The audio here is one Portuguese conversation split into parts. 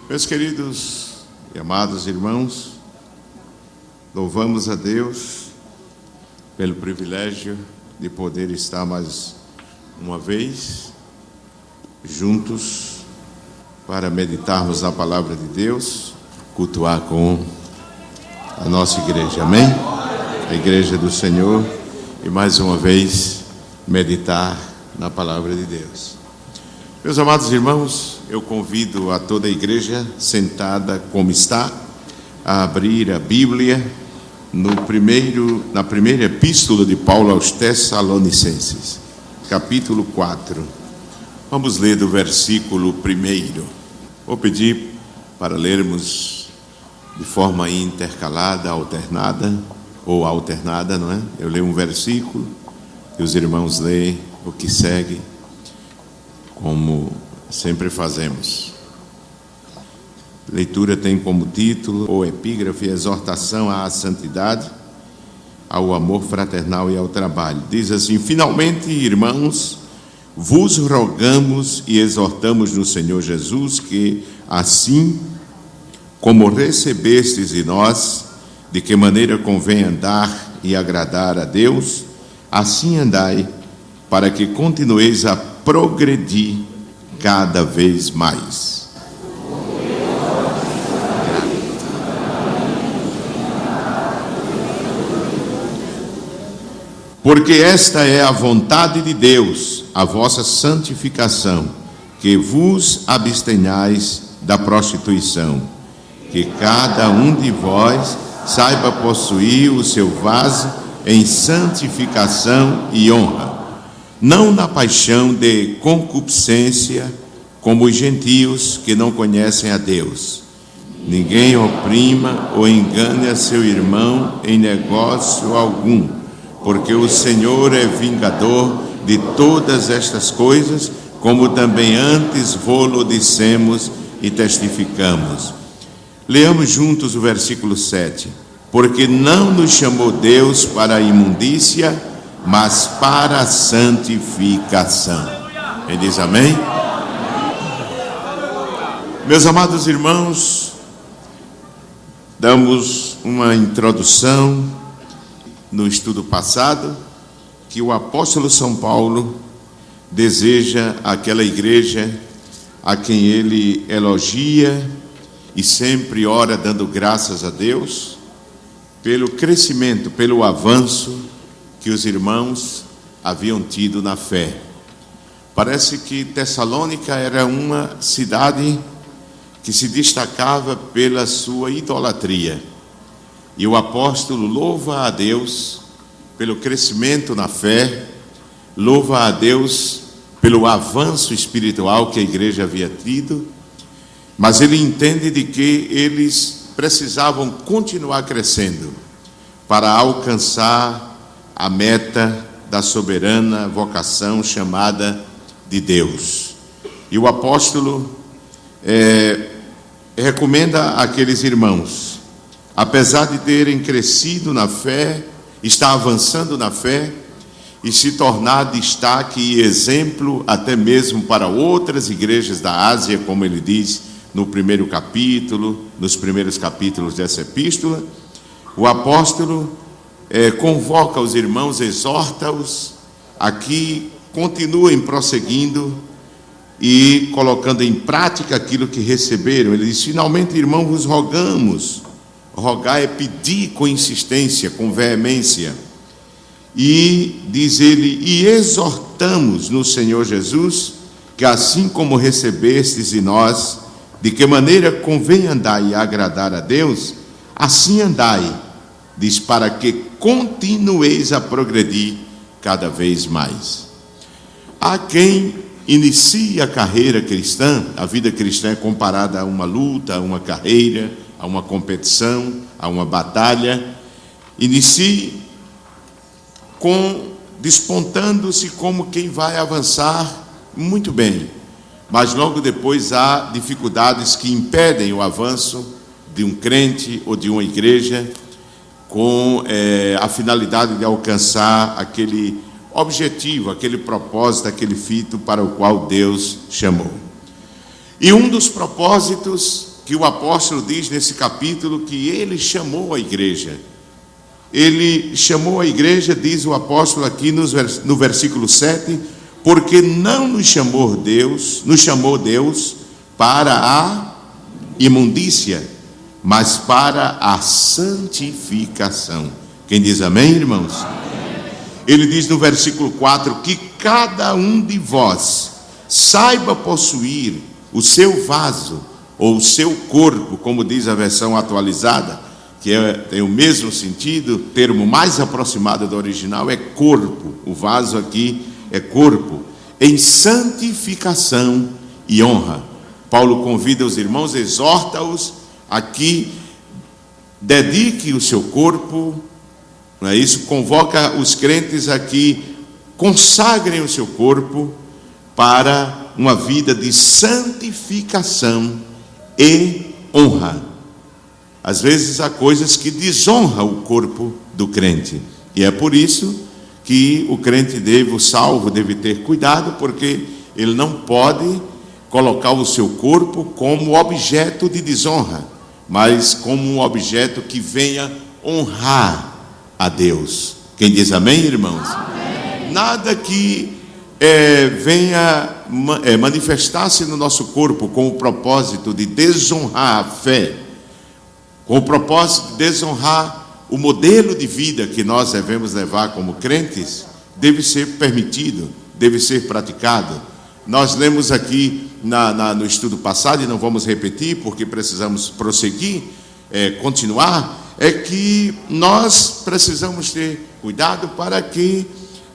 Meus queridos e amados irmãos, louvamos a Deus pelo privilégio de poder estar mais uma vez juntos para meditarmos na palavra de Deus, cultuar com a nossa igreja, amém? A igreja do Senhor, e mais uma vez meditar na palavra de Deus. Meus amados irmãos, eu convido a toda a igreja sentada como está a abrir a Bíblia na primeira epístola de Paulo aos Tessalonicenses, capítulo 4. Vamos ler do versículo 1. Vou pedir para lermos de forma intercalada, alternada, não é? Eu leio um versículo e os irmãos leem o que segue, como sempre fazemos. Leitura tem como título ou epígrafe: exortação à santidade, ao amor fraternal e ao trabalho. Diz assim: finalmente, irmãos, vos rogamos e exortamos no Senhor Jesus que, assim como recebestes de nós, de que maneira convém andar e agradar a Deus, assim andai, para que continueis a progredir cada vez mais. Porque esta é a vontade de Deus, a vossa santificação, que vos abstenhais da prostituição, que cada um de vós saiba possuir o seu vaso em santificação e honra, não na paixão de concupiscência, como os gentios que não conhecem a Deus. Ninguém oprima ou engane a seu irmão em negócio algum, porque o Senhor é vingador de todas estas coisas, como também antes vô-lo dissemos e testificamos. Leamos juntos o versículo 7. Porque não nos chamou Deus para a imundícia, mas para a santificação. Ele diz amém? Meus amados irmãos, damos uma introdução no estudo passado, que o apóstolo São Paulo deseja àquela igreja a quem ele elogia e sempre ora dando graças a Deus pelo crescimento, pelo avanço que os irmãos haviam tido na fé. Parece que Tessalônica era uma cidade que se destacava pela sua idolatria. E o apóstolo louva a Deus pelo crescimento na fé, louva a Deus pelo avanço espiritual que a igreja havia tido, mas ele entende de que eles precisavam continuar crescendo para alcançar a meta da soberana vocação chamada de Deus. E o apóstolo recomenda àqueles irmãos, apesar de terem crescido na fé, estar avançando na fé e se tornar destaque e exemplo até mesmo para outras igrejas da Ásia, como ele diz no primeiro capítulo, nos primeiros capítulos dessa epístola, o apóstolo convoca os irmãos, exorta-os a que continuem prosseguindo e colocando em prática aquilo que receberam. Ele diz: finalmente, irmão, vos rogamos. Rogar é pedir com insistência, com veemência. E diz ele: e exortamos no Senhor Jesus, que assim como recebestes de nós, de que maneira convém andar e agradar a Deus, assim andai, diz, para que continueis a progredir cada vez mais. Há quem inicie a carreira cristã, a vida cristã é comparada a uma luta, a uma carreira, a uma competição, a uma batalha. Inicie despontando-se como quem vai avançar muito bem, mas logo depois há dificuldades que impedem o avanço de um crente ou de uma igreja com a finalidade de alcançar aquele objetivo, aquele propósito, aquele fito para o qual Deus chamou. E um dos propósitos que o apóstolo diz nesse capítulo que ele chamou a igreja. Ele chamou a igreja, diz o apóstolo aqui no versículo 7, porque não nos chamou Deus para a imundícia, mas para a santificação. Quem diz amém, irmãos? Amém. Ele diz no versículo 4, que cada um de vós saiba possuir o seu vaso, ou o seu corpo, como diz a versão atualizada, que tem o mesmo sentido, o termo mais aproximado do original é corpo. O vaso aqui é corpo, em santificação e honra. Paulo convida os irmãos, exorta-os a que dedique o seu corpo, não é isso? Convoca os crentes a que consagrem o seu corpo para uma vida de santificação e honra. Às vezes há coisas que desonram o corpo do crente, e é por isso que o crente o salvo deve ter cuidado, porque ele não pode colocar o seu corpo como objeto de desonra, mas como um objeto que venha honrar a Deus. Quem diz amém, irmãos? Amém. Nada que venha manifestar-se no nosso corpo com o propósito de desonrar a fé, com o propósito de desonrar o modelo de vida que nós devemos levar como crentes, deve ser permitido, deve ser praticado. Nós lemos aqui no estudo passado, e não vamos repetir porque precisamos prosseguir, continuar, é que nós precisamos ter cuidado para que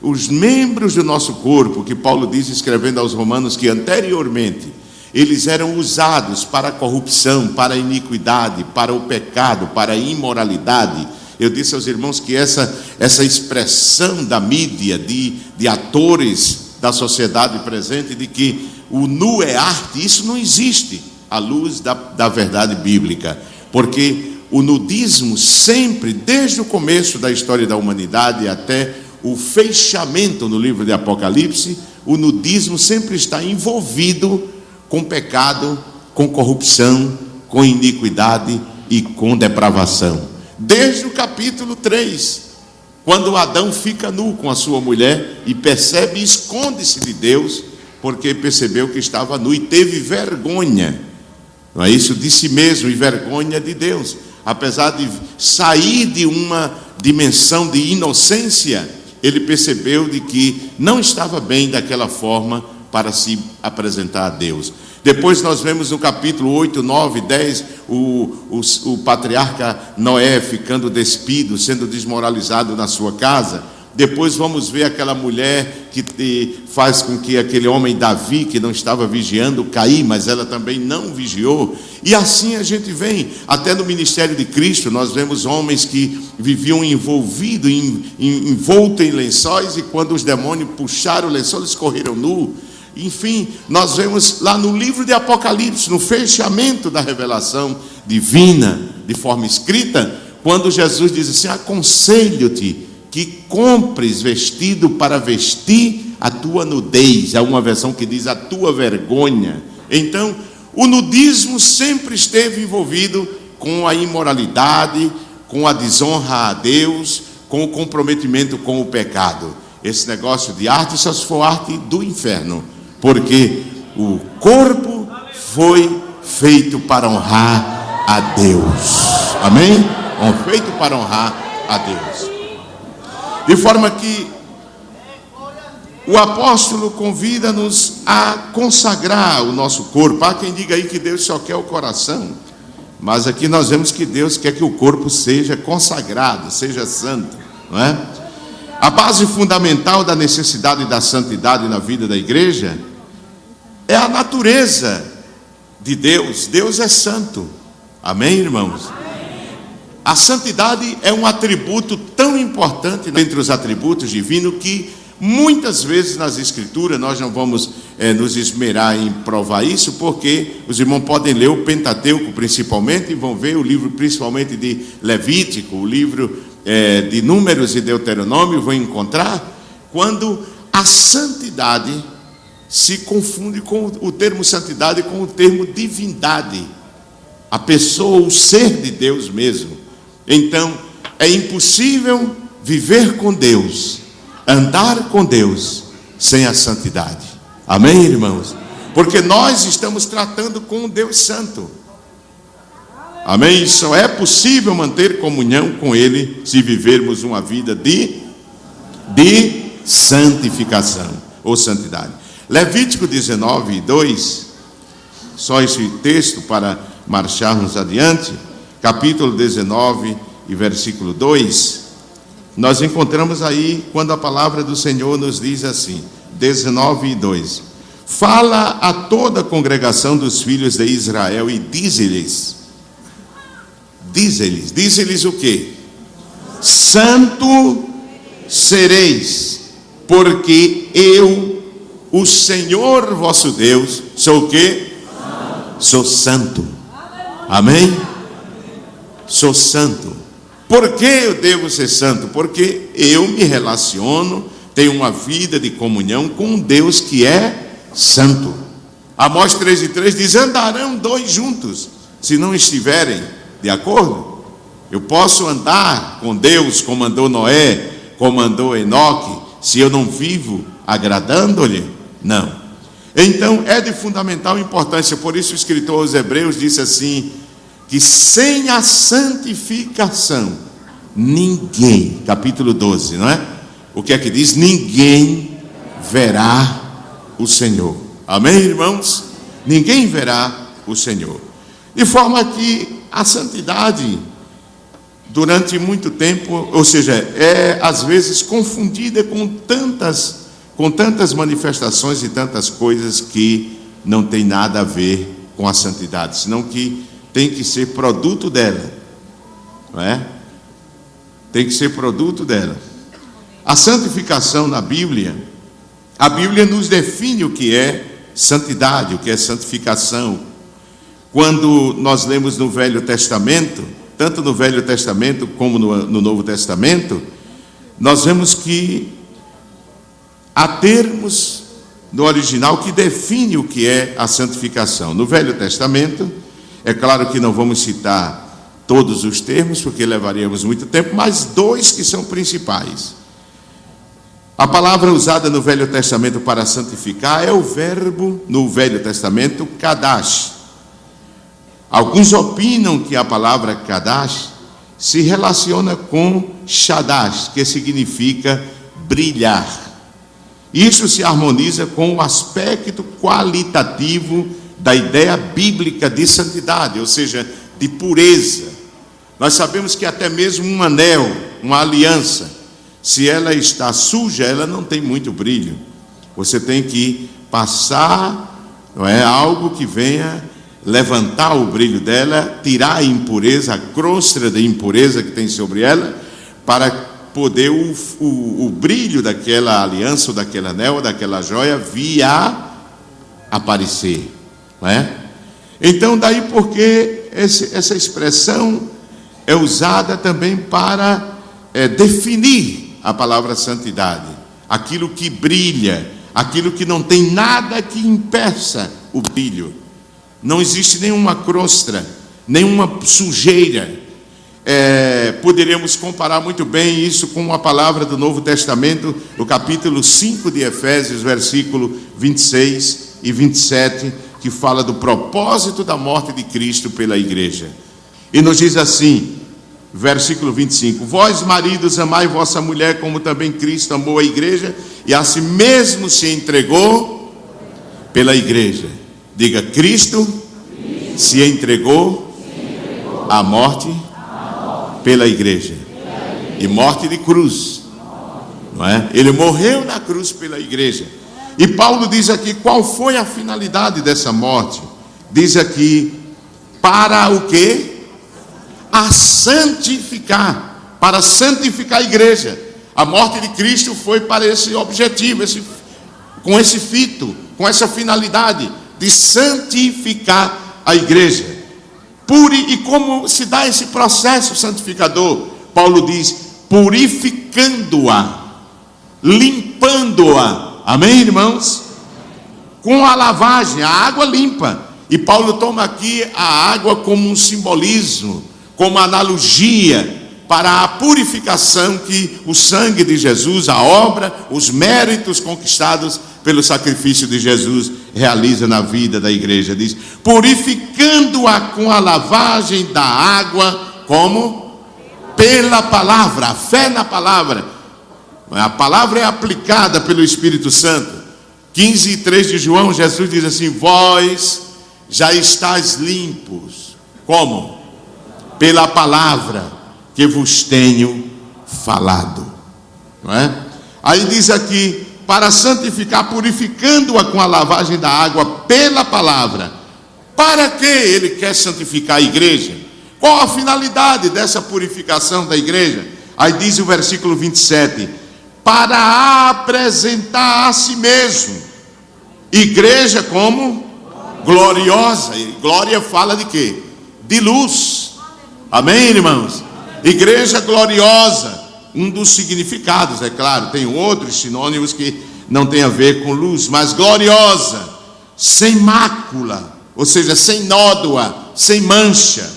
os membros do nosso corpo, que Paulo diz escrevendo aos Romanos que anteriormente eles eram usados para a corrupção, para a iniquidade, para o pecado, para a imoralidade. Eu disse aos irmãos que essa expressão da mídia, de atores da sociedade presente, de que o nu é arte, isso não existe à luz da verdade bíblica, porque o nudismo sempre, desde o começo da história da humanidade até o fechamento no livro de Apocalipse, o nudismo sempre está envolvido com pecado, com corrupção, com iniquidade e com depravação. Desde o capítulo 3, quando Adão fica nu com a sua mulher e percebe e esconde-se de Deus, porque percebeu que estava nu e teve vergonha, não é isso? De si mesmo, e vergonha de Deus. Apesar de sair de uma dimensão de inocência, ele percebeu de que não estava bem daquela forma para se apresentar a Deus. Depois nós vemos no capítulo 8, 9, 10, o patriarca Noé ficando despido, sendo desmoralizado na sua casa. Depois vamos ver aquela mulher que faz com que aquele homem Davi, que não estava vigiando, cair, mas ela também não vigiou. E assim a gente vem, até no ministério de Cristo, nós vemos homens que viviam envolvidos, envoltos em lençóis, e quando os demônios puxaram o lençol, eles correram nu. Enfim, nós vemos lá no livro de Apocalipse, no fechamento da revelação divina, de forma escrita, quando Jesus diz assim: aconselho-te que compres vestido para vestir a tua nudez. Há uma versão que diz a tua vergonha. Então, o nudismo sempre esteve envolvido com a imoralidade, com a desonra a Deus, com o comprometimento com o pecado. Esse negócio de arte só se for arte do inferno, porque o corpo foi feito para honrar a Deus. Amém? Feito para honrar a Deus. De forma que o apóstolo convida-nos a consagrar o nosso corpo. Há quem diga aí que Deus só quer o coração, mas aqui nós vemos que Deus quer que o corpo seja consagrado, seja santo, não é? A base fundamental da necessidade da santidade na vida da igreja é a natureza de Deus. Deus é santo. Amém, irmãos? A santidade é um atributo tão importante entre os atributos divinos que muitas vezes nas escrituras, nós não vamos nos esmerar em provar isso, porque os irmãos podem ler o Pentateuco principalmente, e vão ver o livro principalmente de Levítico, o livro de Números e Deuteronômio, vão encontrar quando a santidade se confunde com o termo santidade com o termo divindade. a pessoa, o ser de Deus mesmo. Então, é impossível viver com Deus, andar com Deus, sem a santidade. Amém, irmãos? Porque nós estamos tratando com um Deus santo. Amém? Só é possível manter comunhão com Ele se vivermos uma vida de santificação ou santidade. Levítico 19, 2, só esse texto para marcharmos adiante, capítulo 19 e versículo 2, nós encontramos aí quando a palavra do Senhor nos diz assim, 19 e 2, fala a toda a congregação dos filhos de Israel e diz-lhes o quê? Santo sereis, porque eu, o Senhor vosso Deus, sou o quê? Sou santo. Amém? Sou santo. Por que eu devo ser santo? Porque eu me relaciono, tenho uma vida de comunhão com um Deus que é santo. Amós 13:3 diz, andarão dois juntos, se não estiverem de acordo. Eu posso andar com Deus como andou Noé, como andou Enoque, se eu não vivo agradando-lhe? Não. Então é de fundamental importância, por isso o escritor aos Hebreus disse assim, que sem a santificação, ninguém, capítulo 12, não é? O que é que diz? Ninguém verá o Senhor. Amém, irmãos? Ninguém verá o Senhor. De forma que a santidade, durante muito tempo, ou seja, é às vezes confundida com tantas manifestações e tantas coisas que não tem nada a ver com a santidade, senão que tem que ser produto dela, não é? Tem que ser produto dela. A santificação na Bíblia, a Bíblia nos define o que é santidade, o que é santificação. Quando nós lemos no Velho Testamento, tanto no Velho Testamento como no Novo Testamento, nós vemos que há termos no original que define o que é a santificação. No Velho Testamento, é claro que não vamos citar todos os termos, porque levaríamos muito tempo, mas dois que são principais. A palavra usada no Velho Testamento para santificar é o verbo, no Velho Testamento, kadash. Alguns opinam que a palavra kadash se relaciona com shadash, que significa brilhar. Isso se harmoniza com o aspecto qualitativo da ideia bíblica de santidade, ou seja, de pureza. Nós sabemos que até mesmo um anel, uma aliança, se ela está suja, ela não tem muito brilho. Você tem que passar, não é, algo que venha levantar o brilho dela, tirar a impureza, a crosta de impureza que tem sobre ela, para poder o brilho daquela aliança, ou daquele anel, ou daquela joia, vir a aparecer, não é? Então, daí porque essa expressão é usada também para definir a palavra santidade, aquilo que brilha, aquilo que não tem nada que impeça o brilho. Não existe nenhuma crosta, nenhuma sujeira. Poderíamos comparar muito bem isso com a palavra do Novo Testamento, no capítulo 5 de Efésios, versículo 26 e 27, que fala do propósito da morte de Cristo pela igreja. E nos diz assim, versículo 25, vós maridos amai vossa mulher como também Cristo amou a igreja e a si mesmo se entregou pela igreja. Diga, Cristo se entregou à morte pela igreja. E morte de cruz, não é? Ele morreu na cruz pela igreja. E Paulo diz aqui qual foi a finalidade dessa morte. Diz aqui, para o quê? A santificar, para santificar a igreja. A morte de Cristo foi para esse objetivo, com esse fito, com essa finalidade de santificar a igreja. E como se dá esse processo santificador? Paulo diz, purificando-a, limpando-a. Amém, irmãos? Com a lavagem, a água limpa. E Paulo toma aqui a água como um simbolismo, como analogia para a purificação que o sangue de Jesus, a obra, os méritos conquistados pelo sacrifício de Jesus realiza na vida da igreja. Diz: purificando-a com a lavagem da água, como? Pela palavra, a fé na palavra. A palavra é aplicada pelo Espírito Santo. 15:3 de João, Jesus diz assim: vós já estáis limpos. Como? Pela palavra que vos tenho falado. Não é? Aí diz aqui: para santificar, purificando-a com a lavagem da água pela palavra. Para que ele quer santificar a igreja? Qual a finalidade dessa purificação da igreja? Aí diz o versículo 27: para apresentar a si mesmo igreja como? Gloriosa. E glória fala de quê? De luz. Amém, irmãos? Igreja gloriosa. Um dos significados, é claro, tem outros sinônimos que não tem a ver com luz, mas gloriosa, sem mácula, ou seja, sem nódoa, sem mancha,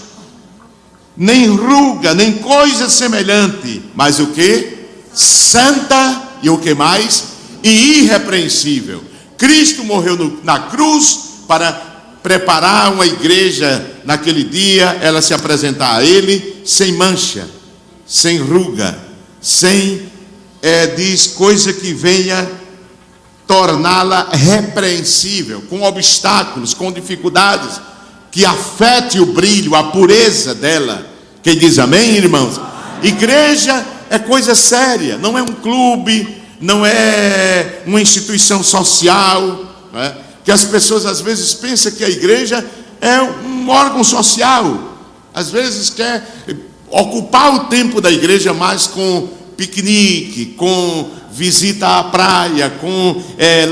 nem ruga, nem coisa semelhante, mas o que? Santa, e o que mais? E irrepreensível. Cristo morreu na cruz para preparar uma igreja naquele dia, ela se apresentar a Ele sem mancha, sem ruga, sem, diz, coisa que venha torná-la repreensível, com obstáculos, com dificuldades, que afete o brilho, a pureza dela. Quem diz amém, irmãos? Igreja é coisa séria, não é um clube, não é uma instituição social, não é? Que as pessoas às vezes pensam que a igreja é um órgão social, às vezes quer ocupar o tempo da igreja mais com piquenique, com visita à praia, com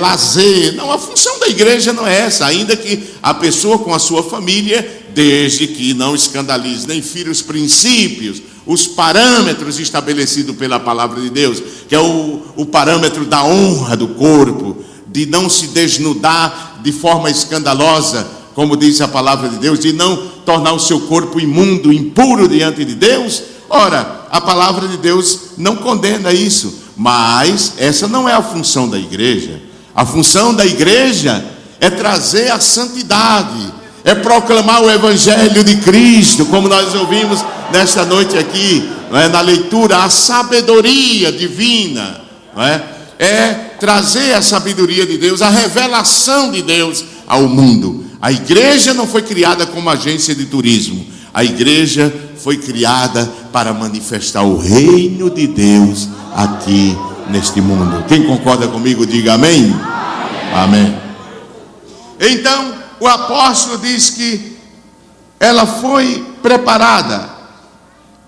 lazer. Não, a função da igreja não é essa, ainda que a pessoa com a sua família, desde que não escandalize nem fira os princípios, os parâmetros estabelecidos pela palavra de Deus, que é o parâmetro da honra do corpo, de não se desnudar de forma escandalosa, como diz a palavra de Deus, de não tornar o seu corpo imundo, impuro diante de Deus. Ora, a palavra de Deus não condena isso, mas essa não é a função da igreja. A função da igreja é trazer a santidade, é proclamar o evangelho de Cristo, como nós ouvimos nesta noite aqui, não é? Na leitura, a sabedoria divina, não é? É trazer a sabedoria de Deus, a revelação de Deus ao mundo. A igreja não foi criada como agência de turismo. A igreja foi criada para manifestar o reino de Deus aqui neste mundo. Quem concorda comigo, diga amém. Amém. Então, o apóstolo diz que ela foi preparada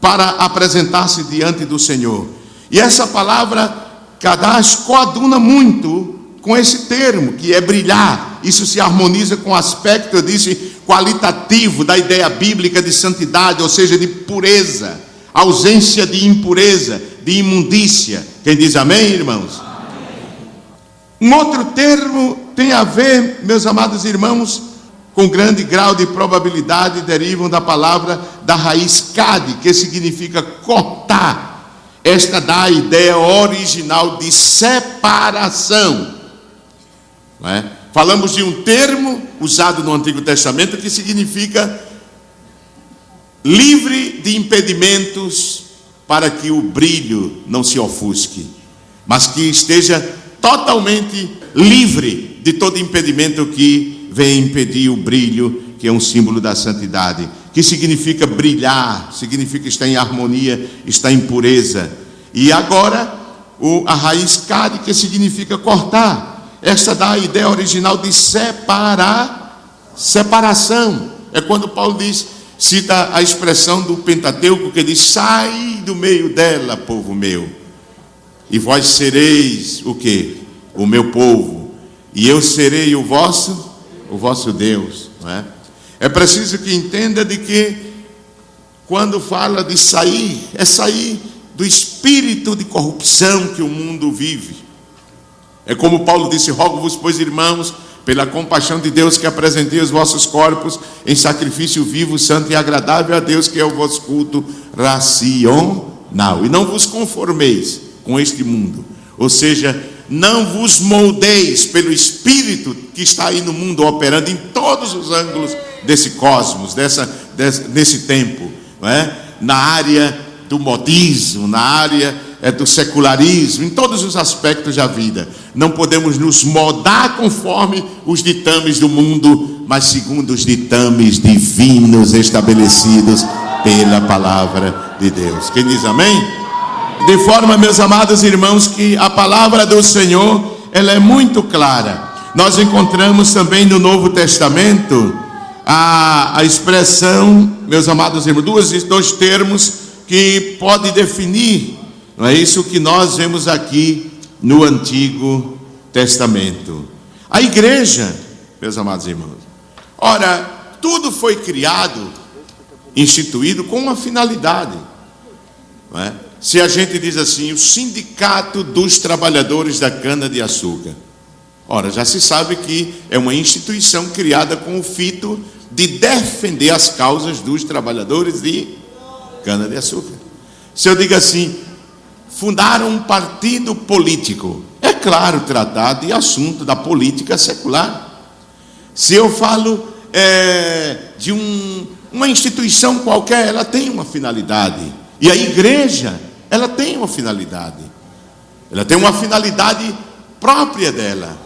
para apresentar-se diante do Senhor. E essa palavra Kadash coaduna muito com esse termo, que é brilhar. Isso se harmoniza com o aspecto, eu disse, qualitativo da ideia bíblica de santidade, ou seja, de pureza, ausência de impureza, de imundícia. Quem diz amém, irmãos? Amém. Um outro termo tem a ver, meus amados irmãos, com grande grau de probabilidade, derivam da palavra da raiz cade, que significa cortar. Esta dá a ideia original de separação, não é? Falamos de um termo usado no Antigo Testamento que significa livre de impedimentos, para que o brilho não se ofusque, mas que esteja totalmente livre de todo impedimento que venha impedir o brilho, que é um símbolo da santidade. Que significa brilhar, significa estar em harmonia, estar em pureza. E agora, a raiz cade, que significa cortar. Esta dá a ideia original de separação. É quando Paulo cita a expressão do Pentateuco, que diz: sai do meio dela, povo meu, e vós sereis o quê? O meu povo, e eu serei o vosso Deus, não é? É preciso que entenda de que quando fala de sair, é sair do espírito de corrupção que o mundo vive. É como Paulo disse: rogo-vos, pois, irmãos, pela compaixão de Deus, que apresentei os vossos corpos em sacrifício vivo, santo e agradável a Deus, que é o vosso culto racional. E não vos conformeis com este mundo, ou seja, não vos moldeis pelo espírito que está aí no mundo, operando em todos os ângulos desse cosmos, nesse tempo, não é? Na área do modismo, na área do secularismo, em todos os aspectos da vida. Não podemos nos moldar conforme os ditames do mundo, mas segundo os ditames divinos estabelecidos pela palavra de Deus. Quem diz amém? De forma, meus amados irmãos, que a palavra do Senhor, ela é muito clara. Nós encontramos também no Novo Testamento a expressão, meus amados irmãos, dois termos que pode definir, não é isso que nós vemos aqui no Antigo Testamento. A igreja, meus amados irmãos, ora, tudo foi criado, instituído com uma finalidade, não é? Se a gente diz assim, o Sindicato dos Trabalhadores da Cana-de-Açúcar, ora, já se sabe que é uma instituição criada com o fito de defender as causas dos trabalhadores de cana-de-açúcar. Se eu digo assim, fundaram um partido político, é claro, tratar de assunto da política secular. Se eu falo de uma instituição qualquer, ela tem uma finalidade. E a igreja, ela tem uma finalidade. Ela tem uma finalidade própria dela.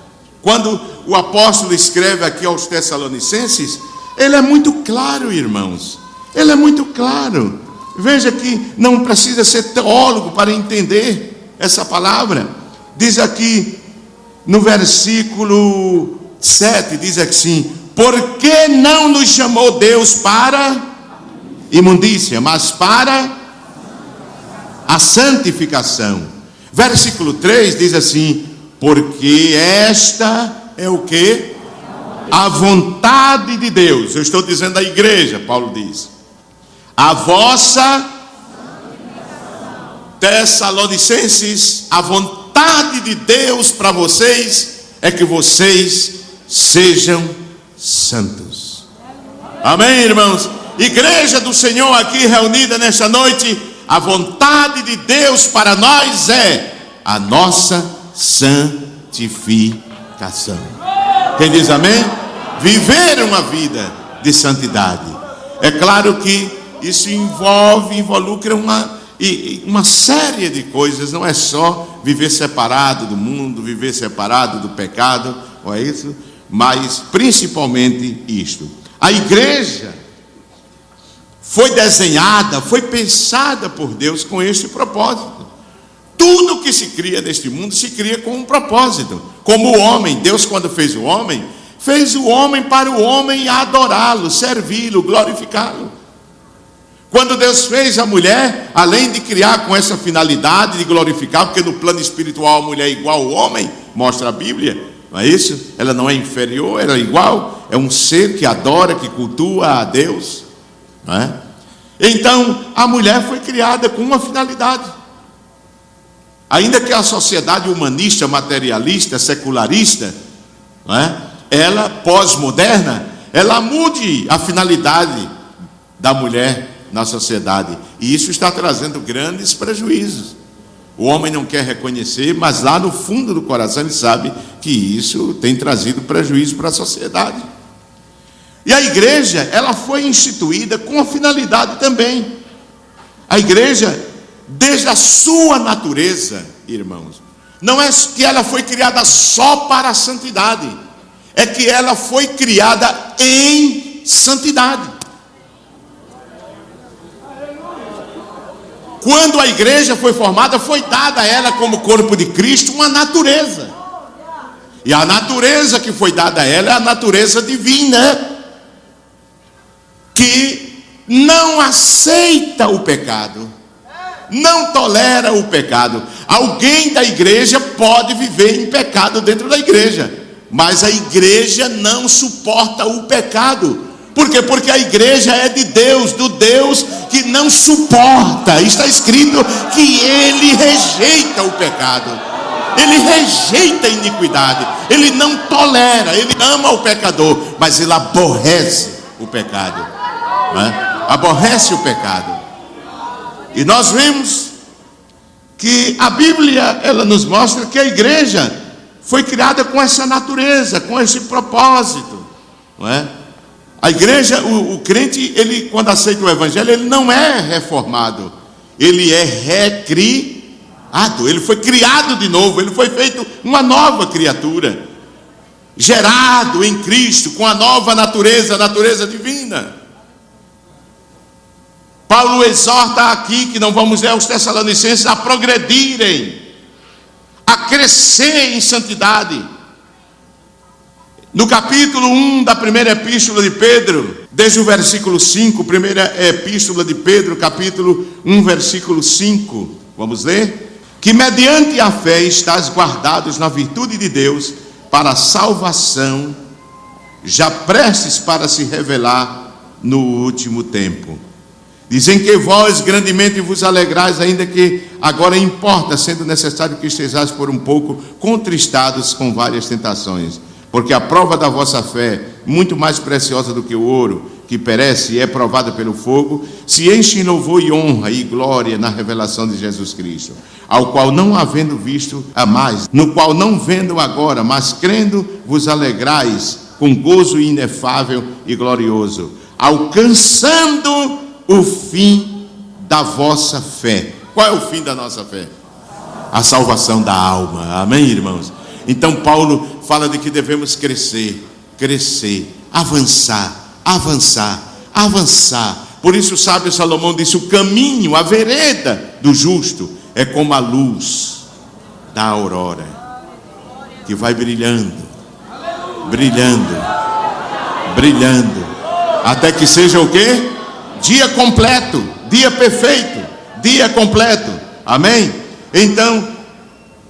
Quando o apóstolo escreve aqui aos Tessalonicenses, ele é muito claro, irmãos. Ele é muito claro. Veja que não precisa ser teólogo para entender essa palavra. Diz aqui no versículo 7, diz assim: por que não nos chamou Deus para imundícia, mas para a santificação? Versículo 3 diz assim: porque esta é o que? A vontade de Deus. Eu estou dizendo à igreja, Paulo diz. A vossa Tessalonicenses, a vontade de Deus para vocês é que vocês sejam santos. Amém, irmãos? Igreja do Senhor aqui reunida nesta noite, a vontade de Deus para nós é a nossa santificação. Quem diz amém? Viver uma vida de santidade. É claro que isso involucra uma série de coisas. Não é só viver separado do mundo, viver separado do pecado, não é isso? Mas principalmente isto. A igreja foi desenhada, foi pensada por Deus com este propósito. Tudo que se cria neste mundo se cria com um propósito. Como o homem, Deus, quando fez o homem para o homem adorá-lo, servi-lo, glorificá-lo. Quando Deus fez a mulher, além de criar com essa finalidade de glorificar, porque no plano espiritual a mulher é igual ao homem, mostra a Bíblia, não é isso? Ela não é inferior, ela é igual, é um ser que adora, que cultua a Deus, não é? Então, a mulher foi criada com uma finalidade. Ainda que a sociedade humanista, materialista, secularista, não é? Ela, pós-moderna, ela mude a finalidade da mulher na sociedade, e isso está trazendo grandes prejuízos. O homem não quer reconhecer, mas lá no fundo do coração ele sabe que isso tem trazido prejuízo para a sociedade. E a igreja, ela foi instituída com a finalidade também. A igreja, desde a sua natureza, irmãos, não é que ela foi criada só para a santidade, é que ela foi criada em santidade. Quando a igreja foi formada, foi dada a ela, como corpo de Cristo, uma natureza. E a natureza que foi dada a ela é a natureza divina, que não aceita o pecado, não tolera o pecado. Alguém da igreja pode viver em pecado dentro da igreja, mas a igreja não suporta o pecado. Por quê? Porque a igreja é de Deus, do Deus que não suporta. Está escrito que ele rejeita o pecado. Ele rejeita a iniquidade, ele não tolera, ele ama o pecador, mas ele aborrece o pecado, né? Aborrece o pecado. E nós vemos que a Bíblia, ela nos mostra que a igreja foi criada com essa natureza, com esse propósito, não é? A igreja, o crente, ele quando aceita o evangelho, ele não é reformado, ele é recriado, ele foi criado de novo, ele foi feito uma nova criatura, gerado em Cristo, com a nova natureza, a natureza divina. Paulo exorta aqui, que não vamos ler aos Tessalonicenses, a progredirem, a crescer em santidade. No capítulo 1 da primeira epístola de Pedro, desde o versículo 5, primeira epístola de Pedro, capítulo 1, versículo 5, vamos ler? Que mediante a fé estáis guardados na virtude de Deus para a salvação, já prestes para se revelar no último tempo. Dizem que vós grandemente vos alegrais, ainda que agora importa, sendo necessário que estejais por um pouco contristados com várias tentações. Porque a prova da vossa fé, muito mais preciosa do que o ouro, que perece e é provada pelo fogo, se enche em louvor e honra e glória na revelação de Jesus Cristo, ao qual não havendo visto a mais, no qual não vendo agora, mas crendo vos alegrais com gozo inefável e glorioso, alcançando o fim da vossa fé. Qual é o fim da nossa fé? A salvação da alma. Amém, irmãos? Então Paulo fala de que devemos crescer, avançar. Por isso o sábio Salomão disse: o caminho, a vereda do justo é como a luz da aurora, que vai brilhando, até que seja o quê? Dia completo, dia perfeito, dia completo. Amém? Então,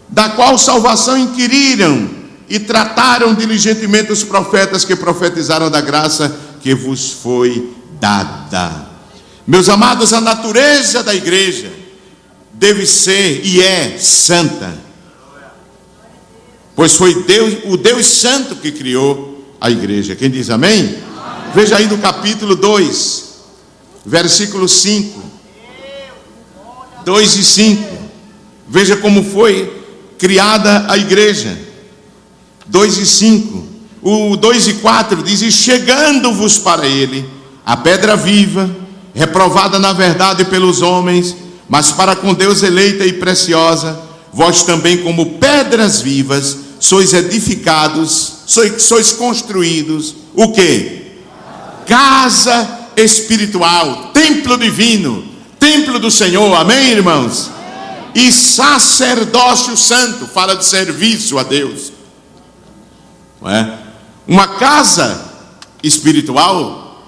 da qual salvação inquiriram e trataram diligentemente os profetas que profetizaram da graça que vos foi dada. Meus amados, a natureza da igreja deve ser e é santa, pois foi Deus, o Deus santo, que criou a igreja. Quem diz amém? Amém. Veja aí no capítulo 2, versículo 5, 2 e 5. Veja como foi criada a igreja. 2 e 5. O 2 e 4 diz: e chegando-vos para ele a pedra viva, reprovada na verdade pelos homens, mas para com Deus eleita e preciosa, vós também, como pedras vivas, sois edificados, sois construídos, o quê? Casa espiritual, templo divino, templo do Senhor. Amém, irmãos? E sacerdócio santo, fala de serviço a Deus, não é? Uma casa espiritual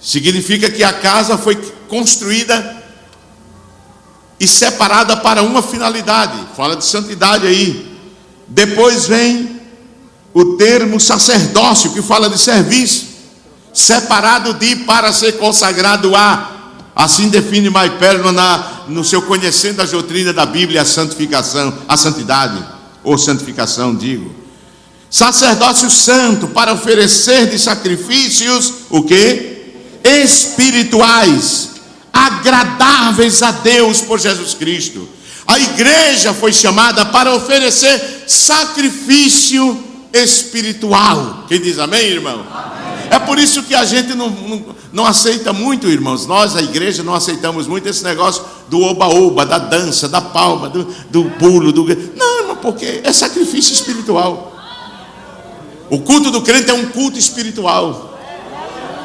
significa que a casa foi construída e separada para uma finalidade, fala de santidade aí. Depois vem o termo sacerdócio, que fala de serviço, separado de, para ser consagrado a. Assim define Maipelman no seu Conhecendo a Doutrina da Bíblia, a santificação, a santidade, ou santificação, digo. Sacerdócio santo, para oferecer de sacrifícios, o quê? Espirituais, agradáveis a Deus por Jesus Cristo. A igreja foi chamada para oferecer sacrifício espiritual. Quem diz amém, irmão? Amém. É por isso que a gente não aceita muito, irmãos. Nós, a igreja, não aceitamos muito esse negócio do oba-oba, da dança, da palma, do pulo, Não, irmão, porque é sacrifício espiritual. O culto do crente é um culto espiritual.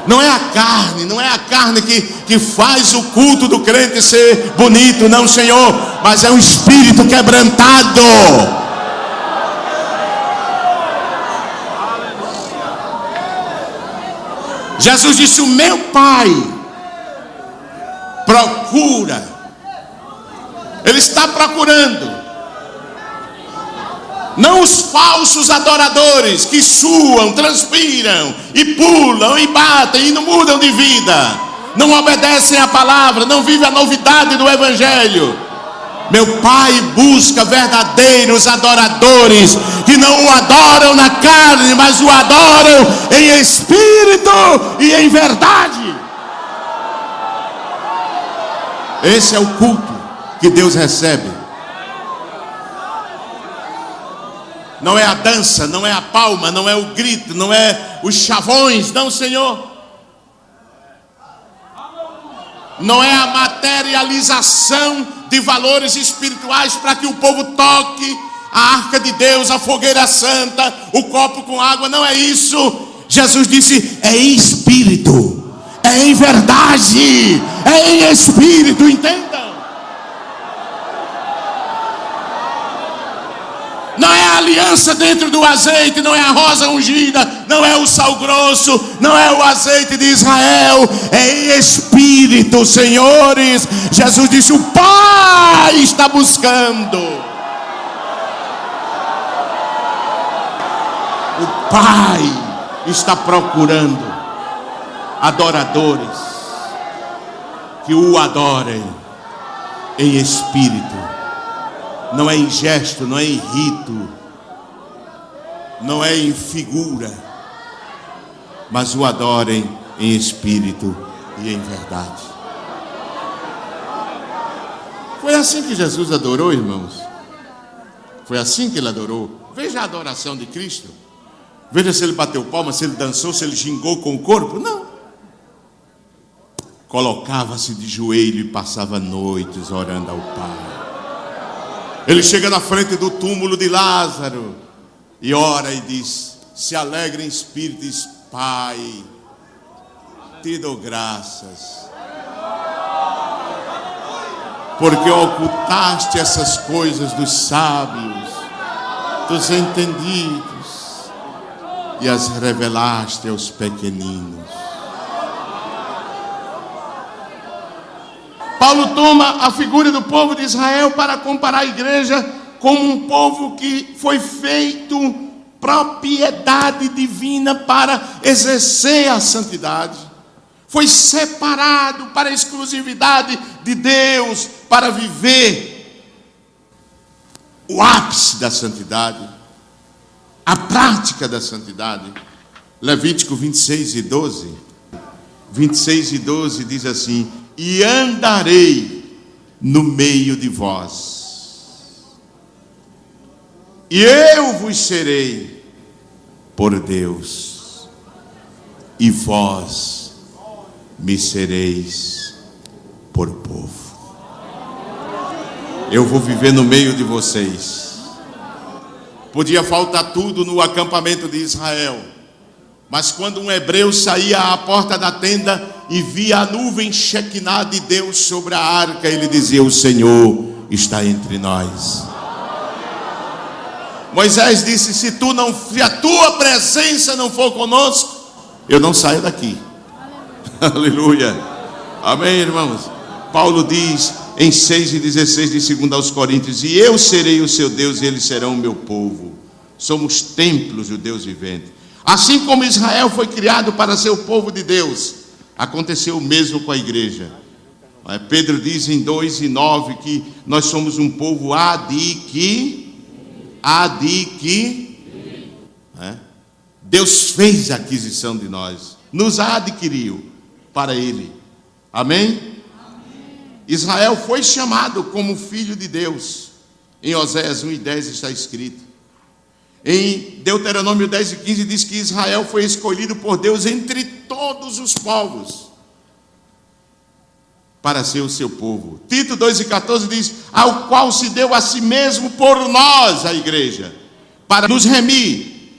Não é a carne que faz o culto do crente ser bonito, não, Senhor, mas é um espírito quebrantado. Jesus disse: o meu Pai procura, Ele está procurando, não os falsos adoradores que suam, transpiram e pulam e batem e não mudam de vida, não obedecem à palavra, não vivem a novidade do Evangelho. Meu Pai busca verdadeiros adoradores que não o adoram na carne, mas o adoram em espírito e em verdade. Esse é o culto que Deus recebe. Não é a dança, não é a palma, não é o grito, não é os chavões, não, Senhor. Não é a materialização de valores espirituais para que o povo toque a arca de Deus, a fogueira santa, o copo com água. Não é isso. Jesus disse: é em espírito, é em verdade, é em espírito, entendam. Não é a aliança dentro do azeite, não é a rosa ungida, não é o sal grosso, não é o azeite de Israel, é em espírito, senhores. Jesus disse: o Pai está buscando. O Pai está procurando adoradores que o adorem em espírito. Não é em gesto, não é em rito, não é em figura, mas o adorem em espírito e em verdade. Foi assim que Jesus adorou, irmãos. Foi assim que ele adorou. Veja a adoração de Cristo. Veja se ele bateu palma, se ele dançou, se ele gingou com o corpo. Não. Colocava-se de joelho e passava noites orando ao Pai. Ele chega na frente do túmulo de Lázaro e ora e diz: se alegra em espírito, diz: Pai, te dou graças, porque ocultaste essas coisas dos sábios, dos entendidos, e as revelaste aos pequeninos. Paulo toma a figura do povo de Israel para comparar a igreja como um povo que foi feito propriedade divina para exercer a santidade. Foi separado para a exclusividade de Deus, para viver o ápice da santidade, a prática da santidade. Levítico 26 e 12. 26 e 12 diz assim: e andarei no meio de vós, e eu vos serei por Deus, e vós me sereis por povo. Eu vou viver no meio de vocês. Podia faltar tudo no acampamento de Israel, mas quando um hebreu saía à porta da tenda e via a nuvem Shekinah de Deus sobre a arca, ele dizia: o Senhor está entre nós. Moisés disse: se a tua presença não for conosco, eu não saio daqui. Aleluia. Amém, irmãos. Paulo diz em 6:16 de 2 aos Coríntios: e eu serei o seu Deus e eles serão o meu povo. Somos templos do Deus vivente. Assim como Israel foi criado para ser o povo de Deus, aconteceu o mesmo com a igreja. Pedro diz em 2:9 que nós somos um povo Deus fez a aquisição de nós, nos adquiriu para Ele. Amém? Israel foi chamado como filho de Deus. Em Oséias 1:10 está escrito. Em Deuteronômio 10:15 diz que Israel foi escolhido por Deus entre todos os povos para ser o seu povo. Tito 2:14 diz: ao qual se deu a si mesmo por nós, a igreja, para nos remir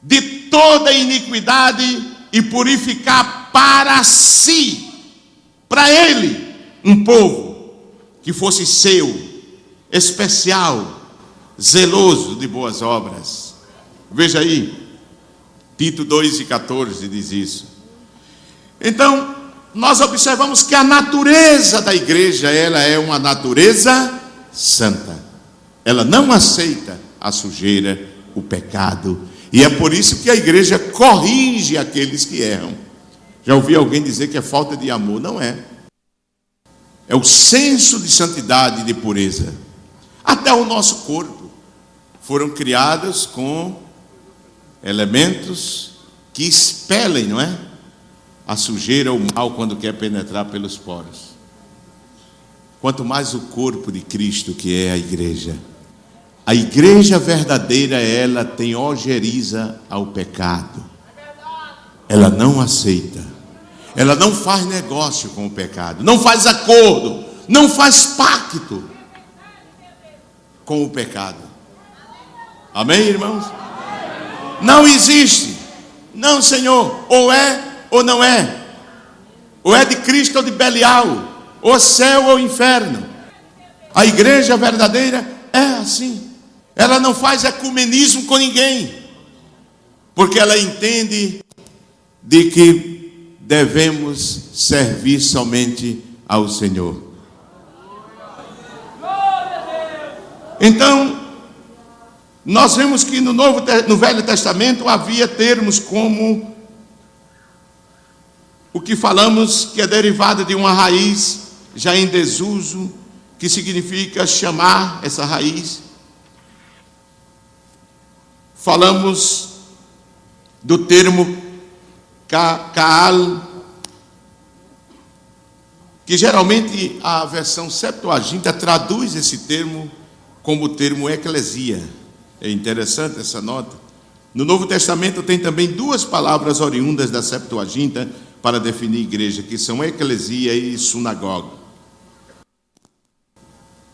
de toda iniquidade e purificar para si, para Ele, um povo que fosse seu, especial, zeloso de boas obras. Veja aí, Tito 2:14 diz isso. Então, nós observamos que a natureza da igreja, ela é uma natureza santa. Ela não aceita a sujeira, o pecado. E é por isso que a igreja corrige aqueles que erram. Já ouvi alguém dizer que é falta de amor. Não é. é o senso de santidade e de pureza. Até o nosso corpo foram criados com elementos que expelem, não é? A sujeira, o mal, quando quer penetrar pelos poros. Quanto mais o corpo de Cristo, que é a igreja. A igreja verdadeira, ela tem ojeriza ao pecado. Ela não aceita. Ela não faz negócio com o pecado. Não faz acordo. Não faz pacto com o pecado. Amém, irmãos? Não existe. Não, Senhor. Ou é ou não é. Ou é de Cristo ou de Belial. Ou céu ou inferno. A igreja verdadeira é assim. Ela não faz ecumenismo com ninguém. Porque ela entende de que devemos servir somente ao Senhor. Então, nós vemos que no Velho Testamento havia termos como o que falamos que é derivado de uma raiz já em desuso, que significa chamar essa raiz. Falamos do termo Kaal, que geralmente a versão Septuaginta traduz esse termo como o termo eclesia. É interessante essa nota. No Novo Testamento tem também duas palavras oriundas da Septuaginta para definir igreja, que são eclesia e sinagoga.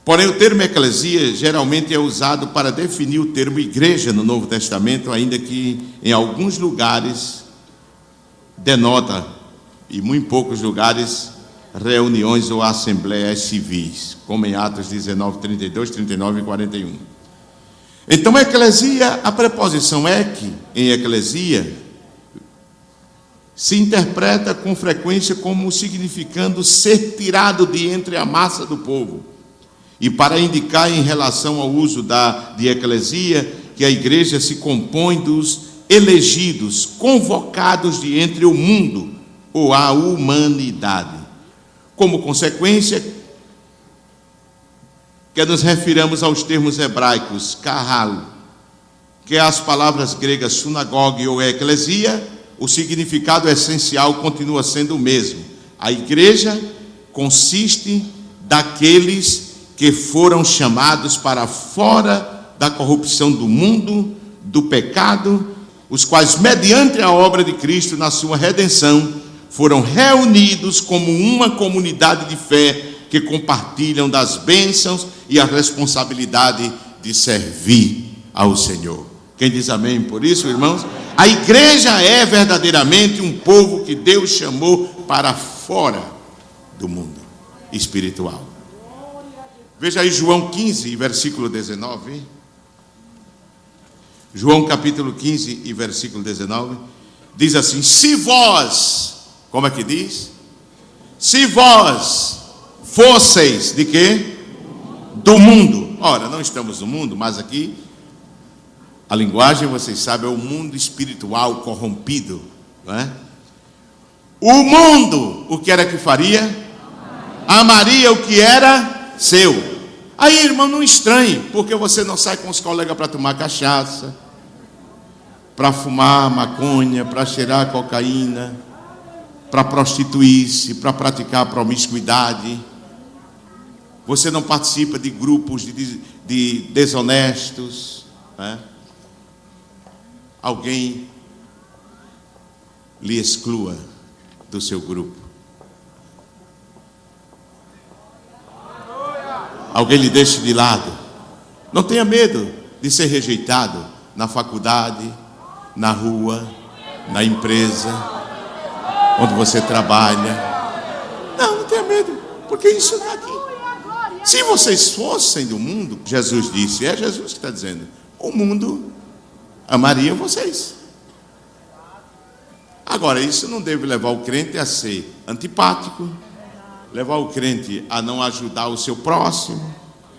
Porém, o termo eclesia geralmente é usado para definir o termo igreja no Novo Testamento, ainda que em alguns lugares denota, e muito poucos lugares, reuniões ou assembleias civis, como em Atos 19, 32, 39 e 41. Então, eclesia, a preposição ek, em eclesia, se interpreta com frequência como significando ser tirado de entre a massa do povo. E para indicar em relação ao uso de eclesia, que a igreja se compõe dos elegidos, convocados de entre o mundo ou a humanidade. Como consequência, que nos refiramos aos termos hebraicos, kahal, que é as palavras gregas sinagoga ou eclesia, o significado essencial continua sendo o mesmo. A igreja consiste daqueles que foram chamados para fora da corrupção do mundo, do pecado, os quais, mediante a obra de Cristo na sua redenção, foram reunidos como uma comunidade de fé que compartilham das bênçãos e a responsabilidade de servir ao Senhor. Quem diz amém por isso, irmãos? A igreja é verdadeiramente um povo que Deus chamou para fora do mundo espiritual. Veja aí João 15, versículo 19. João capítulo 15 e versículo 19. Diz assim: se vós, como é que diz? Se vós fosseis de quê? Do mundo. Ora, não estamos no mundo, mas aqui a linguagem, vocês sabem, é o mundo espiritual corrompido, não é? O mundo, o que era que faria? Amaria o que era seu. Aí, irmão, não estranhe, porque você não sai com os colegas para tomar cachaça, para fumar maconha, para cheirar cocaína, para prostituir-se, para praticar promiscuidade. Você não participa de grupos de desonestos, né? Alguém lhe exclua do seu grupo. Alguém lhe deixe de lado. Não tenha medo de ser rejeitado na faculdade, na rua, na empresa, onde você trabalha. Não tenha medo, porque isso está aqui. Se vocês fossem do mundo, Jesus disse, é Jesus que está dizendo, o mundo amaria vocês. Agora, isso não deve levar o crente a ser antipático, levar o crente a não ajudar o seu próximo,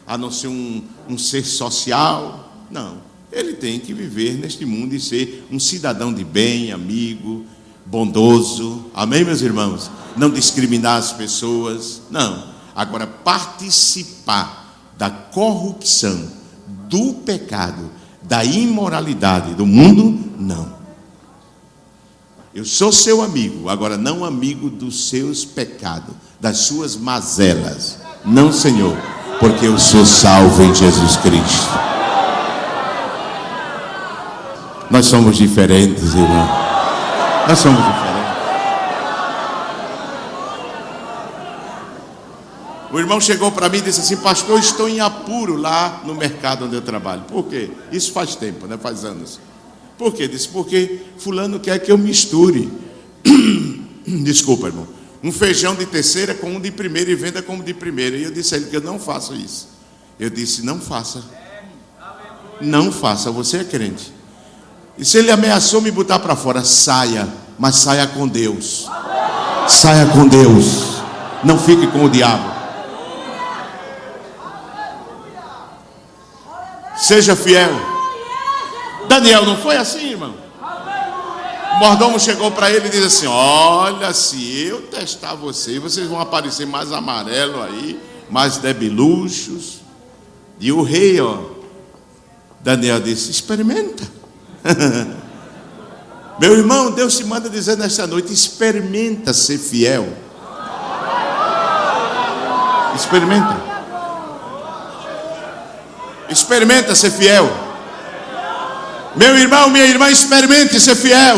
a não ser um ser social. Não, ele tem que viver neste mundo e ser um cidadão de bem, amigo, bondoso. Amém, meus irmãos? Não discriminar as pessoas. Não, Agora, participar da corrupção, do pecado, da imoralidade do mundo, não. Eu sou seu amigo, agora não amigo dos seus pecados, das suas mazelas. Não, Senhor, porque eu sou salvo em Jesus Cristo. Nós somos diferentes, irmão. Nós somos diferentes. O irmão chegou para mim e disse assim: pastor, eu estou em apuro lá no mercado onde eu trabalho. Por quê? Isso faz tempo, né? Faz anos. Por quê? Disse: porque fulano quer que eu misture. Desculpa, irmão. Um feijão de terceira com um de primeira e venda como de primeira. E eu disse a ele que eu não faço isso. Eu disse: não faça. Não faça, você é crente. E se ele ameaçou me botar para fora, saia, mas saia com Deus. Saia com Deus. Não fique com o diabo. Seja fiel. Daniel, não foi assim, irmão? O mordomo chegou para ele e disse assim: olha, se eu testar vocês vão aparecer mais amarelo aí, mais debiluchos. E o rei, Daniel disse: experimenta. Meu irmão, Deus te manda dizer nesta noite: experimenta ser fiel. Experimenta. Experimenta ser fiel. Meu irmão, minha irmã, experimente ser fiel.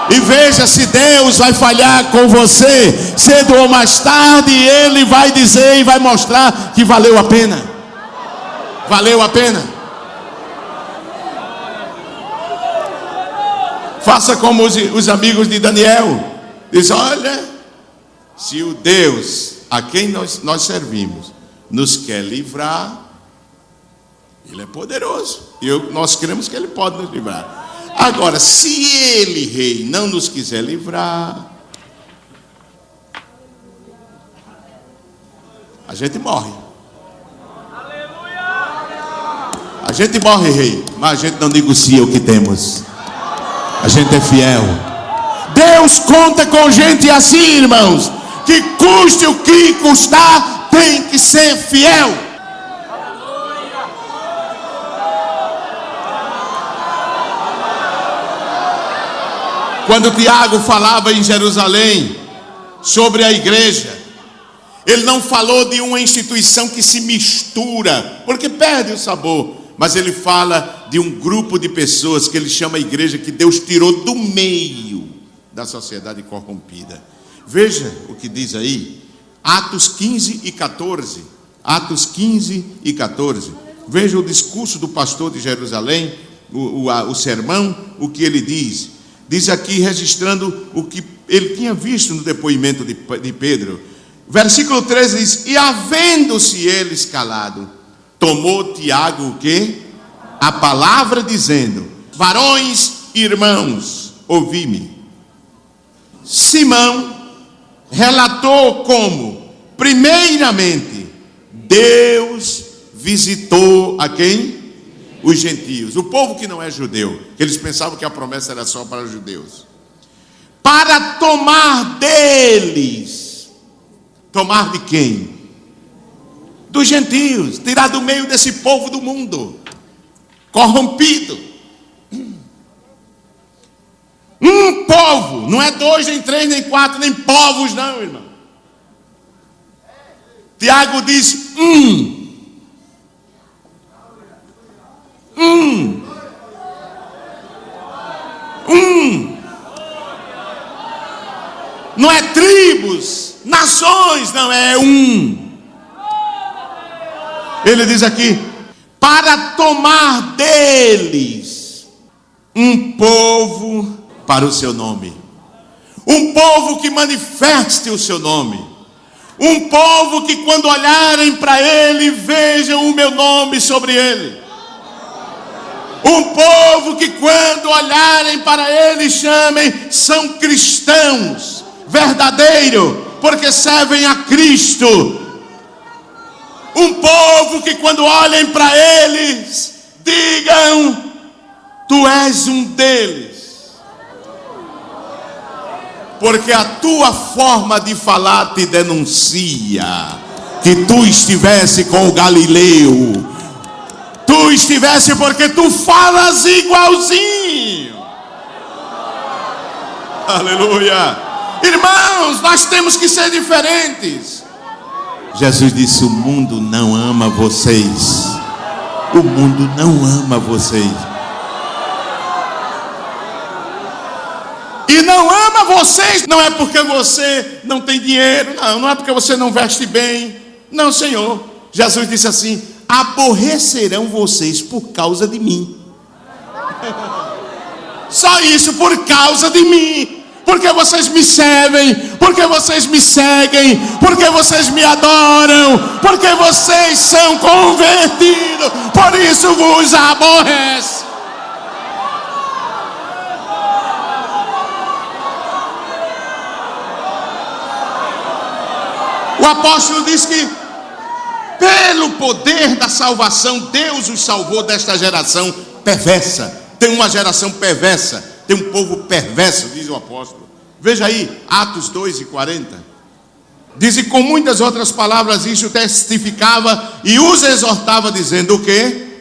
E veja se Deus vai falhar com você. Cedo ou mais tarde, Ele vai dizer e vai mostrar que valeu a pena. Valeu a pena. Faça como os amigos de Daniel. Diz: olha, se o Deus a quem nós servimos nos quer livrar, Ele é poderoso. E nós cremos que Ele pode nos livrar. Agora, se Ele, rei, não nos quiser livrar, a gente morre. A gente morre, rei, mas a gente não negocia o que temos. A gente é fiel. Deus conta com gente assim, irmãos, que custe o que custar, tem que ser fiel. Quando Tiago falava em Jerusalém sobre a igreja, ele não falou de uma instituição que se mistura, porque perde o sabor. Mas ele fala de um grupo de pessoas que ele chama a igreja, que Deus tirou do meio da sociedade corrompida. Veja o que diz aí, Atos 15 e 14. Atos 15 e 14. Veja o discurso do pastor de Jerusalém, o sermão, o que ele diz. Diz aqui, registrando o que ele tinha visto no depoimento de Pedro. Versículo 13 diz: e havendo-se eles calado, tomou Tiago o quê? A palavra, dizendo: varões, irmãos, ouvi-me. Simão relatou como, primeiramente, Deus visitou a quem? Os gentios, o povo que não é judeu, que eles pensavam que a promessa era só para os judeus, para tomar deles. Tomar de quem? Dos gentios, tirar do meio desse povo do mundo corrompido. Um povo, não é 2, nem 3, nem 4, nem povos não, irmão. Tiago diz: não é tribos, nações, não, é um. Ele diz aqui: para tomar deles um povo para o seu nome, um povo que manifeste o seu nome, um povo que quando olharem para ele, vejam o meu nome sobre ele. Um povo que quando olharem para ele, chamem, são cristãos verdadeiros, porque servem a Cristo. Um povo que quando olhem para eles, digam: tu és um deles. Porque a tua forma de falar te denuncia. que tu estivesse com o Galileu. Tu estivesse porque tu falas igualzinho. Aleluia. Irmãos, nós temos que ser diferentes. Jesus disse: o mundo não ama vocês. O mundo não ama vocês. E não ama vocês não é porque você não tem dinheiro, não é porque você não veste bem. Não, Senhor. Jesus disse assim: aborrecerão vocês por causa de mim. Só isso, por causa de mim. Porque vocês me servem, porque vocês me seguem, porque vocês me adoram, porque vocês são convertidos, por isso vos aborrece. O apóstolo diz que pelo poder da salvação Deus os salvou desta geração perversa. Tem uma geração perversa, tem um povo perverso, diz o apóstolo. Veja aí, Atos 2:40. Diz: e com muitas outras palavras isto testificava e os exortava, dizendo o quê?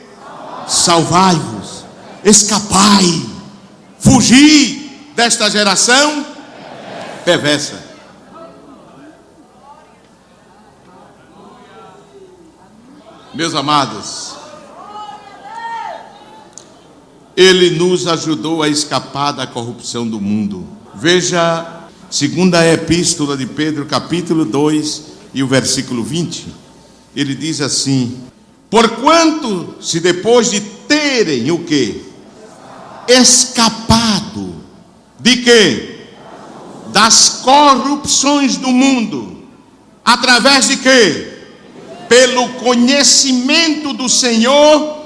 Salvai-vos, escapai, fugi desta geração perversa. Meus amados, Ele nos ajudou a escapar da corrupção do mundo. Veja, segunda epístola de Pedro, capítulo 2 e o versículo 20. Ele diz assim: porquanto se depois de terem o quê? Escapado de quê? Das corrupções do mundo. Através de quê? Pelo conhecimento do Senhor,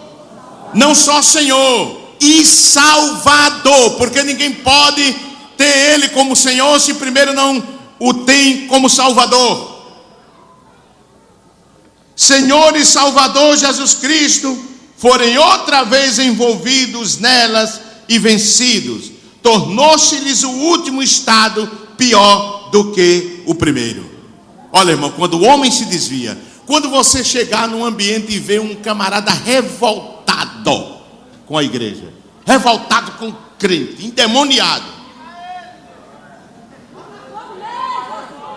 não só Senhor, e Salvador, porque ninguém pode ter Ele como Senhor se primeiro não o tem como Salvador. Senhor e Salvador Jesus Cristo forem outra vez envolvidos nelas e vencidos, tornou-se-lhes o último estado pior do que o primeiro. Olha, irmão, quando o homem se desvia, quando você chegar num ambiente e ver um camarada revoltado com a igreja, revoltado com o crente, endemoniado,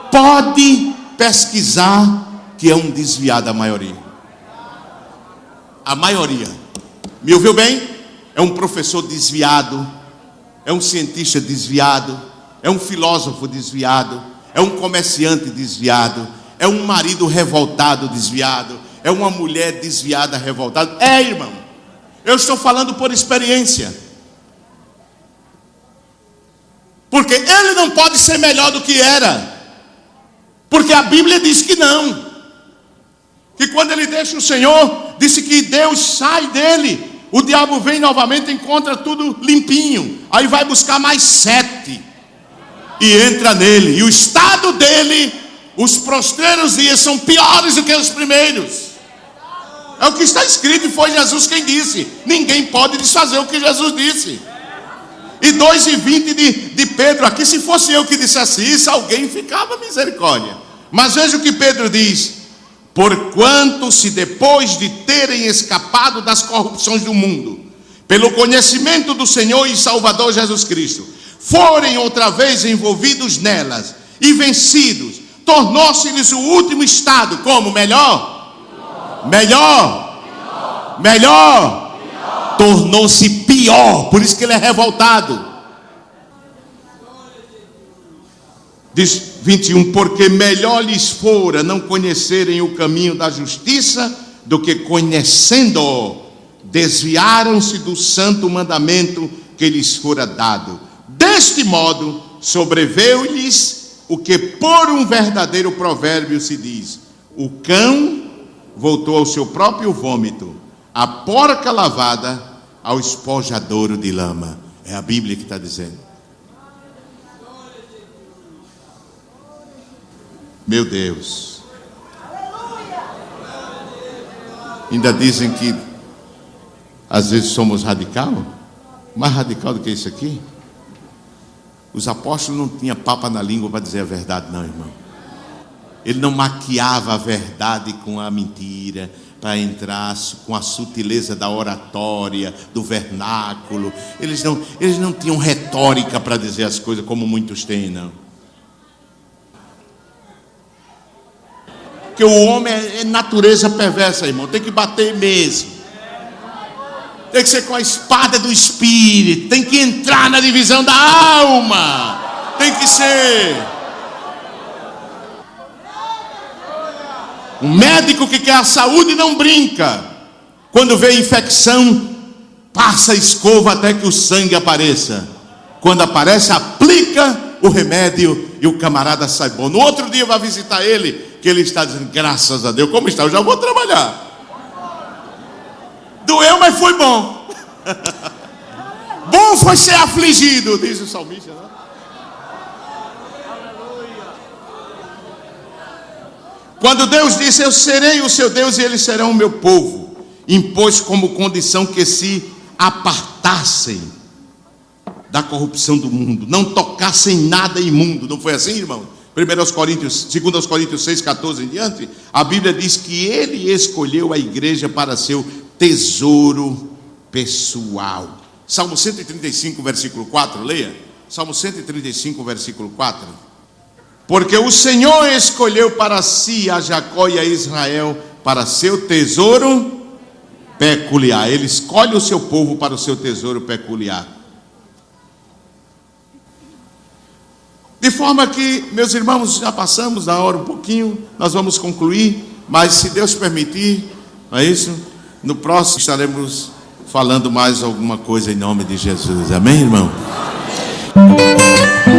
pode pesquisar que é um desviado a maioria. A maioria. Me ouviu bem? É um professor desviado, é um cientista desviado, é um filósofo desviado, é um comerciante desviado, é um marido revoltado desviado, é uma mulher desviada revoltada. É, irmão, eu estou falando por experiência. Porque ele não pode ser melhor do que era. Porque a Bíblia diz que não. Que quando ele deixa o Senhor, disse que Deus sai dele. O diabo vem novamente, encontra tudo limpinho. Aí vai buscar mais 7. E entra nele. E o estado dele, os prosteiros dias são piores do que os primeiros. É o que está escrito e foi Jesus quem disse. Ninguém pode desfazer o que Jesus disse. E 2:20 de Pedro aqui, se fosse eu que dissesse isso, alguém ficava misericórdia. Mas veja o que Pedro diz: porquanto se depois de terem escapado das corrupções do mundo, pelo conhecimento do Senhor e Salvador Jesus Cristo, forem outra vez envolvidos nelas e vencidos, tornou-se-lhes o último estado como melhor? Melhor. Tornou-se pior, por isso que ele é revoltado. Diz 21, porque melhor lhes fora não conhecerem o caminho da justiça, do que conhecendo-o, desviaram-se do santo mandamento que lhes fora dado. Deste modo, sobreveio-lhes o que por um verdadeiro provérbio se diz: o cão voltou ao seu próprio vômito, a porca lavada ao espojadouro de lama. É a Bíblia que está dizendo. Meu Deus. Ainda dizem que às vezes somos radical. Mais radical do que isso aqui. Os apóstolos não tinham papa na língua para dizer a verdade, não, irmão. Ele não maquiava a verdade com a mentira, para entrar com a sutileza da oratória, do vernáculo. Eles não tinham retórica para dizer as coisas como muitos têm, não. Porque o homem é natureza perversa, irmão. Tem que bater mesmo. Tem que ser com a espada do Espírito. Tem que entrar na divisão da alma. Tem que ser. Um médico que quer a saúde não brinca. Quando vê infecção, passa a escova até que o sangue apareça. Quando aparece, aplica o remédio e o camarada sai bom. No outro dia vai visitar ele, que ele está dizendo, graças a Deus, como está? Eu já vou trabalhar. Doeu, mas foi bom. Bom foi ser afligido, diz o salmista, né? Quando Deus disse, eu serei o seu Deus e eles serão o meu povo, impôs como condição que se apartassem da corrupção do mundo, não tocassem nada imundo. Não foi assim, irmão? 2 Coríntios 6, 14 em diante, a Bíblia diz que ele escolheu a igreja para seu tesouro pessoal. Salmo 135, versículo 4, leia. Salmo 135, versículo 4. Porque o Senhor escolheu para si a Jacó e a Israel para seu tesouro peculiar. Ele escolhe o seu povo para o seu tesouro peculiar. De forma que, meus irmãos, já passamos da hora um pouquinho, nós vamos concluir, mas se Deus permitir, não é isso? No próximo estaremos falando mais alguma coisa em nome de Jesus. Amém, irmão? Amém.